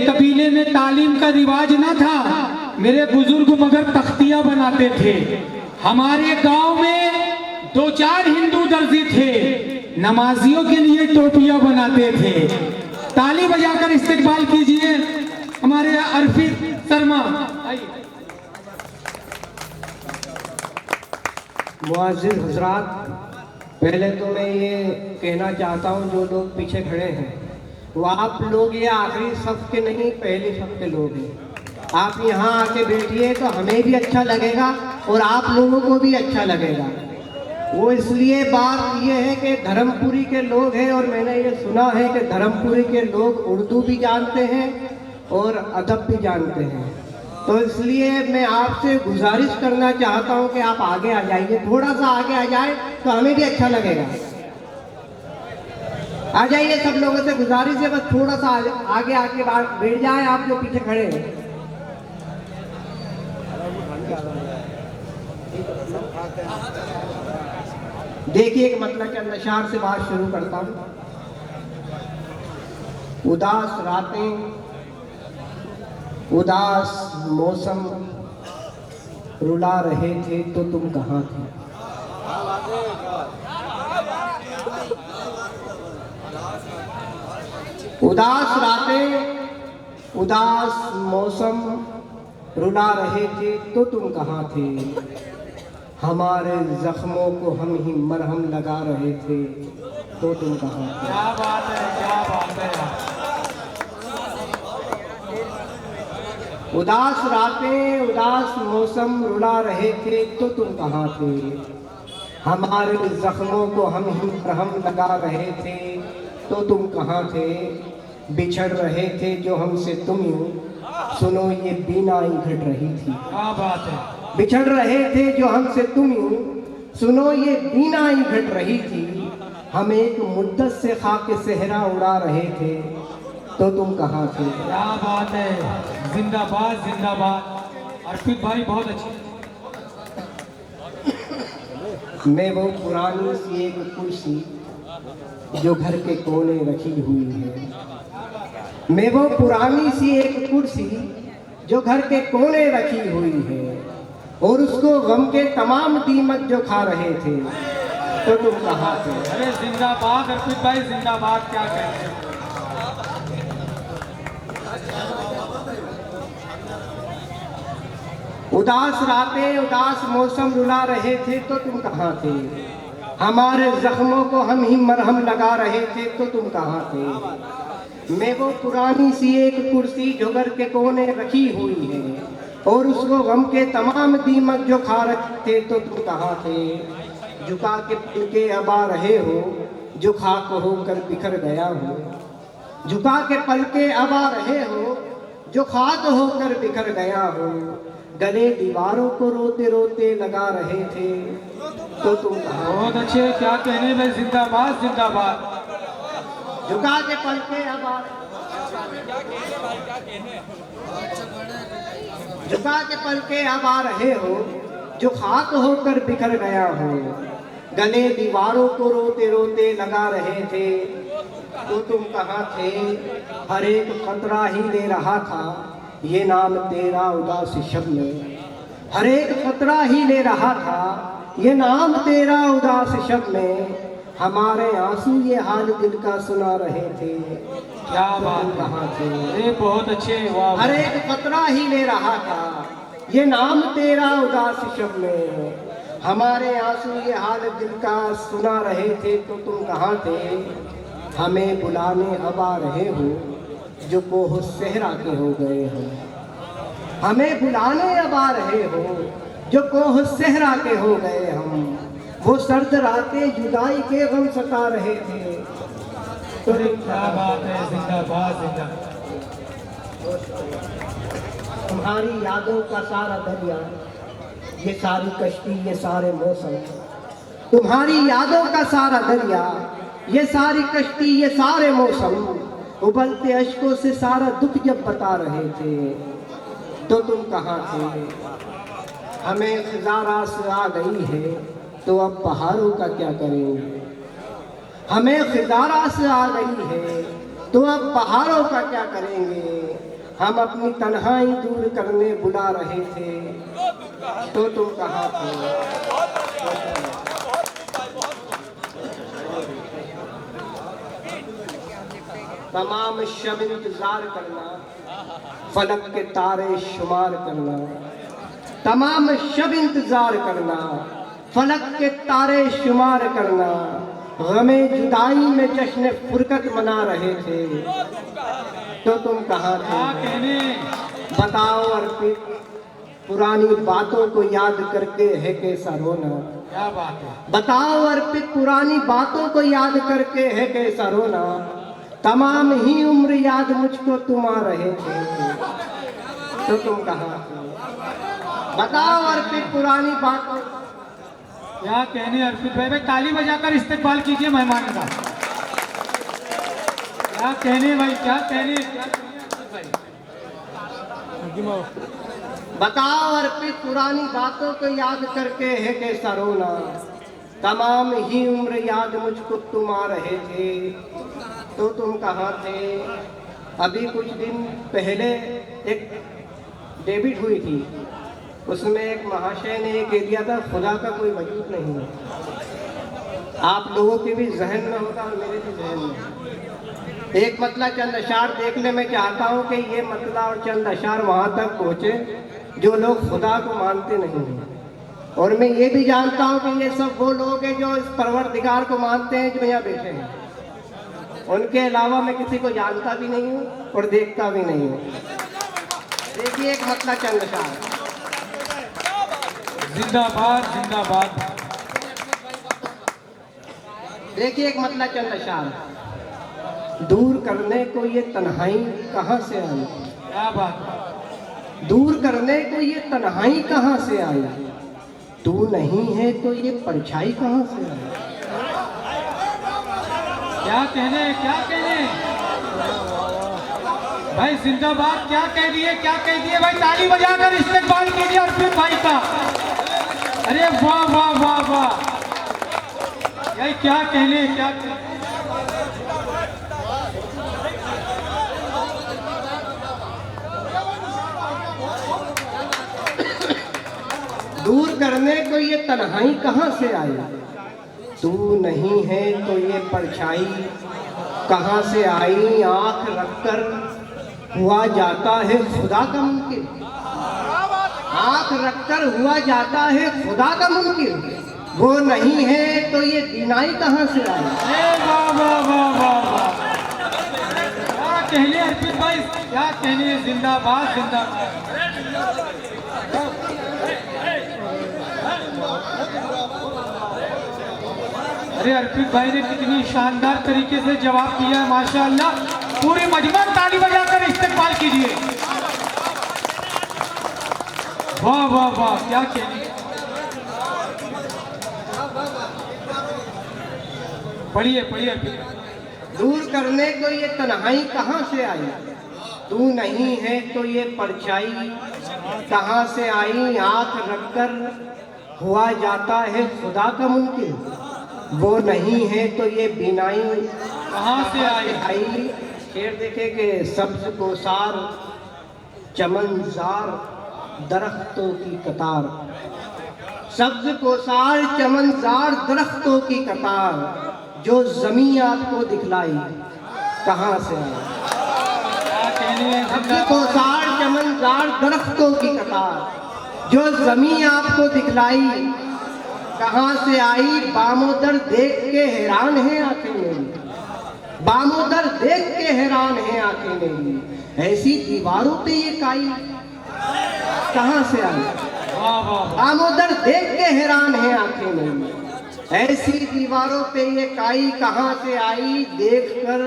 कबीले में तालीम का रिवाज ना था। मेरे बुजुर्ग मगर तख्तियां बनाते थे। हमारे गांव में 2-4 हिंदू दर्जी थे, नमाजियों के लिए टोपियां बनाते थे। ताली बजाकर इस्तकबाल कीजिए हमारे अर्फित शर्मा। मुअज़्ज़िज़ हज़रात, पहले तो मैं ये कहना चाहता हूँ जो लोग पीछे खड़े हैं वो आप लोग ये आखिरी सफ के नहीं, पहली सफ के लोग हैं। आप यहाँ आके बैठिए तो हमें भी अच्छा लगेगा और आप लोगों को भी अच्छा लगेगा। वो इसलिए बात ये है कि धर्मपुरी के लोग हैं और मैंने ये सुना है कि धर्मपुरी के लोग उर्दू भी जानते हैं और अदब भी जानते हैं। तो इसलिए मैं आपसे गुजारिश करना चाहता हूँ कि आप आगे आ जाइए, थोड़ा सा आगे आ जाए तो हमें भी अच्छा लगेगा। आ जाइए, सब लोगों से गुजारिश है, बस थोड़ा सा आगे आके बैठ जाए आप जो पीछे खड़े हैं। देखिए, एक मतलब के अंशार से बात शुरू करता हूँ। उदास रातें, उदास मौसम, रुला रहे थे तो तुम कहाँ थे। उदास रातें, उदास मौसम, रुला रहे थे तो तुम कहाँ थे। हमारे जख्मों को हम ही मरहम लगा रहे थे तो तुम कहाँ थे। क्या बात है, क्या बात है। उदास रातें, उदास मौसम, रुला रहे थे तो तुम कहाँ थे। हमारे जख्मों को हम ही मरहम लगा रहे थे तो तुम कहाँ थे। बिछड़ रहे थे जो हमसे तुम यूं, सुनो ये बीनाई घट रही थी। क्या बात है। बिछड़ रहे थे जो हमसे तुम यूं, सुनो ये बीनाई घट रही थी। हम एक मुद्दत से खाके सहरा उड़ा रहे थे तो तुम कहाँ थे। क्या बात है, जिंदाबाद जिंदाबाद। अर्पित भाई बहुत अच्छी। मैं वो पुरानी सी एक कुर्सी जो घर के कोने रखी हुई है। मैं वो पुरानी सी एक कुर्सी जो घर के कोने रखी हुई है और उसको गम के तमाम दीमक जो खा रहे थे तो तुम कहाँ थे। अरे जिंदाबाद अर्पित भाई जिंदाबाद, क्या कहते हैं। उदास रातें, उदास मौसम, रुला रहे थे तो तुम कहाँ थे। हमारे जख्मों को हम ही मरहम लगा रहे थे तो तुम कहाँ थे। मैं वो पुरानी सी एक कुर्सी जो घर के कोने रखी हुई है और उसको गम के तमाम दीमक जो खा रहे थे तो तुम कहाँ थे। झुका के पलके अब आ रहे हो जो खाक होकर बिखर गया हो। झुका के पलके अब आ रहे हो जो खाक होकर बिखर गया हो। गले दीवारों को रोते रोते लगा रहे थे तो तुम कहाँ। बहुत अच्छे, क्या कहने में, जिंदाबाद जिंदाबाद। झुका के पलके अब आ झुका के पलके अब आ रहे हो जो खाक होकर बिखर गया हो। गले दीवारों को रोते रोते लगा रहे थे तो तुम कहाँ थे। हर एक खतरा ही ले रहा था ये नाम तेरा उदास शब में। हर एक खतरा ही ले रहा था ये नाम तेरा उदास शब में। हमारे आंसू ये हाल दिल का सुना रहे थे क्या बात कहाँ थे। अरे बहुत अच्छे, वाह। हर एक खतरा ही ले रहा था ये नाम तेरा उदास शब में। हमारे आंसू ये हाल दिल का सुना रहे थे तो तुम कहाँ थे। हमें बुलाने अब आ रहे हो जो कोह सहरा के हो गए हो। हमें बुलाने अब आ रहे हो जो कोह सहरा के हो गए हम। वो सर्द रातें जुदाई के गम सता रहे थे तो क्या बात है, जिंदाबाद जिंदाबाद। तुम्हारी यादों का सारा दरिया, ये सारी कश्ती, ये सारे मौसम। तुम्हारी यादों का सारा दरिया, ये सारी कश्ती, ये सारे मौसम। उबलते अश्कों से सारा दुख जब बता रहे थे तो तुम कहाँ थे। हमें खिज़ारा से आ गई है तो अब पहाड़ों का क्या करेंगे। हमें खिज़ारा से आ गई है तो अब पहाड़ों का क्या करेंगे, हम अपनी तन्हाई दूर करने बुला रहे थे तो तुम कहाँ थे। तमाम शब इंतजार करना, फलक के तारे शुमार करना, तमाम शब इंतजार करना, फलक के तारे शुमार करना, गमे जुदाई में जश्न फुरकत मना रहे थे तो तुम कहाँ थे। बताओ अर्पित, पुरानी बातों को याद करके है कैसा रोना। क्या बात है। बताओ अर्पित, पुरानी बातों को याद करके है कैसा रोना। तमाम ही उम्र याद मुझको तुम आ रहे थे तो तुम कहाँ थे। बताओ अर्पित, पुरानी बातों। क्या कहने अर्पित भाई। भाई ताली बजाकर इस्तेकबाल कीजिए मेहमान का। क्या कहने भाई, क्या कहने भाई। बताओ अर्पित, पुरानी बातों को याद करके है कैसा रोना। तमाम ही उम्र याद मुझको तुम आ रहे थे तो तुम कहाँ थे। अभी कुछ दिन पहले एक डेबिट हुई थी, उसमें एक महाशय ने कह दिया था खुदा का कोई वजूद नहीं है। आप लोगों के भी जहन में होगा और मेरे भी जहन में। एक मतला चंद अशार देखने में चाहता हूँ कि ये मतला और चंद अशार वहाँ तक पहुँचे जो लोग खुदा को मानते नहीं हैं। और मैं ये भी जानता हूँ कि ये सब वो लोग हैं जो इस परवरदिगार को मानते हैं जो यहाँ बैठे हैं। उनके अलावा मैं किसी को जानता भी नहीं हूँ और देखता भी नहीं हूँ। देखिए एक मतला चंद अशार। जिंदाबाद जिंदाबाद। देखिए एक मतला चंद अशार। दूर करने को ये तन्हाई कहाँ से आई। क्या बात है। दूर करने को ये तन्हाई कहाँ से आई। तू नहीं है तो ये परछाई कहाँ से आई। क्या कहने, क्या कहने भाई। जिंदाबाद। क्या कह दिए, क्या कह दिए भाई। ताली बजाकर इस्तेकबाल कीजिए अर्पित भाई का। अरे वाह वाह वाह वाह। भाई क्या कहने, क्या कहने। दूर करने को ये तन्हाई कहाँ से आई। तू नहीं है तो ये परछाई कहाँ से आई। आंख रखकर हुआ जाता है खुदा का मुमकिन। आंख रखकर हुआ जाता है खुदा का मुमकिन। वो नहीं है तो ये बीनाई कहाँ से आई। वाह वाह वाह वाह वाह। क्या कहने अर्पित भाई, क्या कहने। जिंदाबाद जिंदाबाद। अरे अर्पित भाई ने कितनी शानदार तरीके से जवाब दिया है माशाअल्लाह। पूरी मजमन ताली बजाकर इस्तेकबाल कीजिए। वाह वाह वाह। क्या कहने। पढ़िए पढ़िए। दूर करने को ये तन्हाई कहाँ से आई। तू नहीं है तो ये परछाई कहाँ से आई। आंख रखकर हुआ जाता है खुदा का मुमकिन। वो नहीं है तो ये बिनाई कहाँ से आई। शेर देखे कि सब्ज कोसार चमनजार दरख्तों की कतार। सब्ज कोसार चमनजार दरख्तों की कतार जो जमीन आपको दिखलाई कहाँ से आई। सब्ज कोसार चमनजार दरख्तों की कतार जो जमीन आपको दिखलाई कहाँ से आई। बामोदर देख के हैरान है आंखें मेरी। बामोदर देख के हैरान है आंखें मेरी। ऐसी दीवारों पे ये काई कहाँ से आई। बामोदर देख के हैरान है आंखें मेरी। ऐसी दीवारों पे ये काई कहाँ से आई। देखकर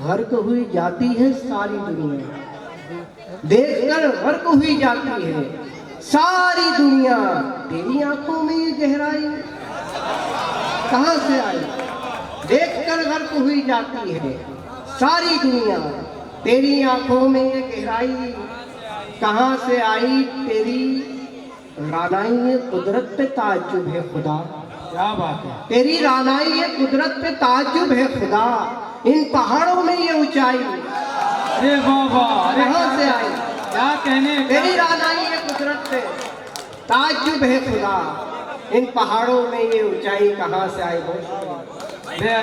गर्क हुई जाती है सारी दुनिया। देखकर गर्क हुई जाती है सारी दुनिया। तेरी आंखों में ये गहराई कहाँ से आई। देखकर गर्क हुई जाती है सारी दुनिया। तेरी आंखों में ये गहराई कहाँ से आई। तेरी रानाई कुदरत पे ताज्जुब है खुदा। क्या बात है। तेरी रानाई कुदरत पे ताज्जुब है खुदा। इन पहाड़ों में ये ऊंचाई अरे बाबा, अरे कहाँ से आई? क्या कहने, तेरी रानाई है कुदरत से, ताज्जुब है खुदा, इन पहाड़ों में ये ऊंचाई कहाँ से आई? अरे